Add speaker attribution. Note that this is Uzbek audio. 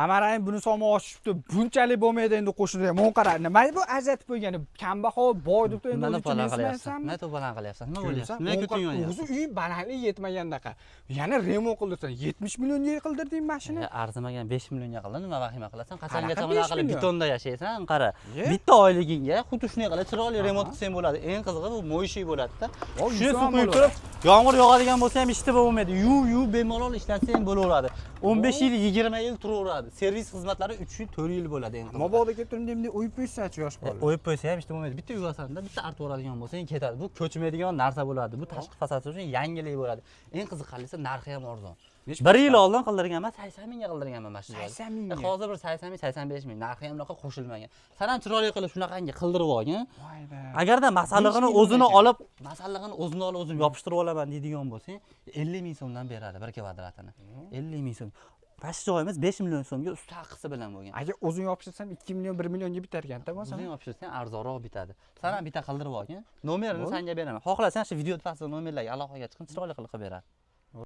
Speaker 1: Amarang buni so'mi oshibdi. Bunchalik bo'lmaydi endi qo'shnilar. Men qara, nima bu ajratib qo'ygani? Kambag'al boy deb endi
Speaker 2: Nima
Speaker 1: o'zi
Speaker 2: to'polon
Speaker 1: uchun
Speaker 2: qilyapsan?
Speaker 1: esmaysanmi?
Speaker 2: Nima to'polon qilyapsan? Nima bo'lyapsan? Nima kuting
Speaker 1: O'zi uy balandlik yetmagandaqa. Yana remont qildirsan. 70 millionga qildirding mashina.
Speaker 2: Arzimagan 5 millionga qildi, nima vahima qilasan? Qachongacha
Speaker 1: Qanaqa
Speaker 2: bunaqa
Speaker 1: 5
Speaker 2: qilib
Speaker 1: million?
Speaker 2: betonda yashaysan? Qara.
Speaker 1: Ye?
Speaker 2: Bitta oyligingga xuddi shunday qilib chiroyli remont qilsang bo'ladi. Eng qizig'i bu mo'yishik bo'ladi-da.
Speaker 1: Voy,
Speaker 2: Shuni
Speaker 1: inson
Speaker 2: suv quyib
Speaker 1: bo'laveradi.
Speaker 2: turib, yomg'ir yog'adigan bo'lsa ham ishti bo'lmaydi. Yuv bemalol ishlatsang bo'laveradi. 15 yil, 20 yil turaveradi. Servis xizmatlari 3 yil, 4 yil bo'ladi eng qizig'i.
Speaker 1: Mabodo kelib turib endi o'yib qo'ysa-chi yosh bola.
Speaker 2: O'yib qo'ysa ham ishti bo'lmaydi. Bitta yuvasanda, bitta artib o'radigan bo'lsang ketadi. Bu ko'chmaydigan narsa bo'ladi. Bu tashqi fasad uchun yangilik bo'ladi. Eng qiziqarlisi narxi ham arzon. 1 yil oldin qildirganman, 80 mingga qildirganman mana shu joyda.
Speaker 1: 80 mingga.
Speaker 2: Hozir bir 80 ming, 85 ming. Narxi ham unaqa qo'shilmagan. San ham chiroyli qilib shunaqangi qildirib olgin.
Speaker 1: Voyda.
Speaker 2: Agarda masallig'ini
Speaker 1: 5
Speaker 2: o'zini
Speaker 1: ming
Speaker 2: olib, masallig'ini o'zini olib o'zim yopishtirib olaman deydigan bo'lsang, 50 ming so'mdan beradi 1 kvadratini. 50 ming so'm. Past joyimiz 5 million so'mga usti haqqisi bilan bo'lgan.
Speaker 1: Agar o'zing yopishtirsam 2 million 1 millionga bitar ekan-da bo'lsa.
Speaker 2: O'zing yopishtirsang arzonroq bitadi. San ham bitta qildirib olgin. Nomerini senga beraman. Xohlasang shu video pastida nomerlarga aloqaga chiqib chiroyli qilib beradi.